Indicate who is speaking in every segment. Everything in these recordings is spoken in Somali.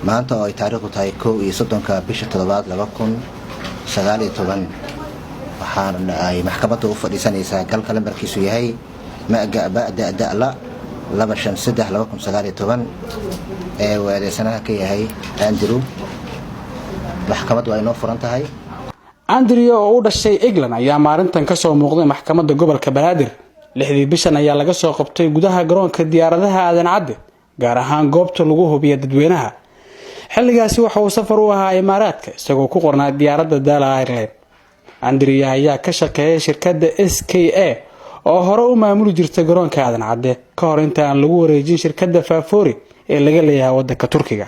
Speaker 1: maanta oo ay taariikhdu tahay 31 bisha 7 2019 waxaan ay maxkamaddu u fadhiisanaysaa galka lambarkiisu yahay MAGA-BA-DA-DA-LA 253/2019 ee weedeysanaha ka yahay Andrew. maxkamaddu ay noo furan tahay.
Speaker 2: Andrew oo u dhashay England ayaa maalintan ka soo muuqday maxkamadda gobolka Banaadir. 6 bishan ayaa laga soo qabtay gudaha garoonka diyaaradaha Aadan Cadde, gaar ahaan goobta lagu hubiyo dadweynaha. xilligaasi waxa uu safar u ahaa Imaaraadka isagoo ku qornaa diyaaradda Dala Airline. Andrew ayaa ka shaqeeyay shirkadda SKA oo hore u maamuli jirtay garoonka Aadan Cadde ka hor inta aan lagu wareejin shirkadda Fafori ee laga leeyahay waddanka Turkiga.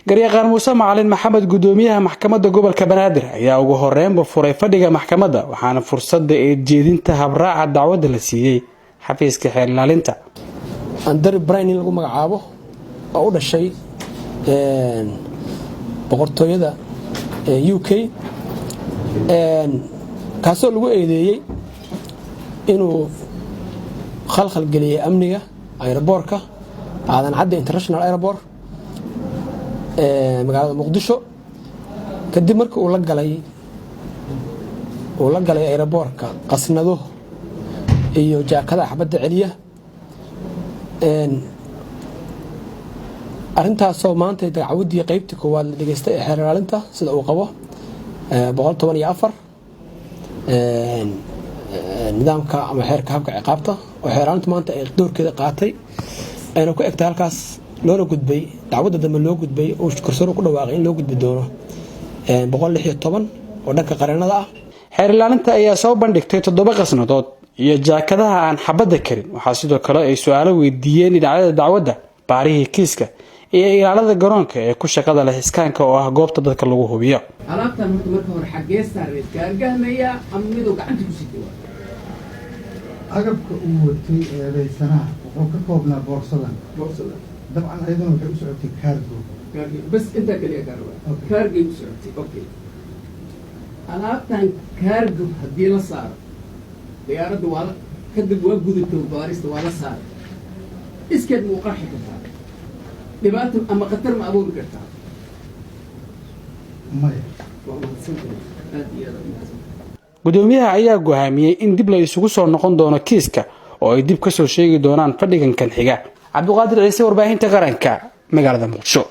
Speaker 2: garyaqaan Muuse Macalin Maxamed gudoomiyaha maxkamadda gobolka Banaadir ayaa ugu horeynba furay fadhiga maxkamadda waxaana fursadda ee jeedinta habraaca dacwadda la siiyay xafiiska xeer ilaalinta.
Speaker 3: Andrew Brian lagu magacaabo oo u dhashay boqortooyada UK kaasoo lagu eedeeyay inuu khalkhal geliyay amniga aeroboortka Aadan Cadde International Airport magaalada Muqdisho kadib markii uu la galay aeroboortka qasnado iyo jaakada xabadda celiya arintaasoo maanta dacwadii qaybtii koowaad la dhageystay ee xeer ilaalinta sida uu qabo 114 nidaamka ama xeerka habka ciqaabta oo xeer ilaalinta maanta ay doorkeeda qaatay ayna ku egtay halkaas loona gudbay dacwadda dambe loo gudbay oo kursor ku dhawaaqay in loo gudbi doono 116 oo dhanka qareenada ah.
Speaker 2: xeer ilaalinta ayaa soo bandhigtay 7 qasnadood iyo jaakadaha aan xabadda karin. waxaa sidoo kale ay su'aalo weydiiyeen dhinacyada dacwadda, baarihii kiiska iyo ilaalada garoonka ee ku shaqada leh iskaanka oo ah goobta dadka lagu hubiyo.
Speaker 4: alaabtan marka hore xagee saareed gaargaamaya amnidu gacanta ku sii dhawaa
Speaker 5: agabka uu watay eedeysanaha wuxuu ka koobnaa boorsadan dabcan ayaduna waxay u socotay cargo
Speaker 4: bas inta kaliya cargo u socotay. okay alaabtan cargo haddii la saaro diyaaradda waa kadib waa gudubtay baarista waa la saaray iskeed muu qarxi kartaa dhibaato ama khatar ma abuuri kartaa
Speaker 5: maya.
Speaker 2: gudoomiyaha ayaa go'aamiyay in dib la isugu soo noqon doono kiiska oo ay dib ka soo sheegi doonaan fadhigan kan xiga. Cabduqaadir Ciise, warbaahinta qaranka, magaalada Muqdisho.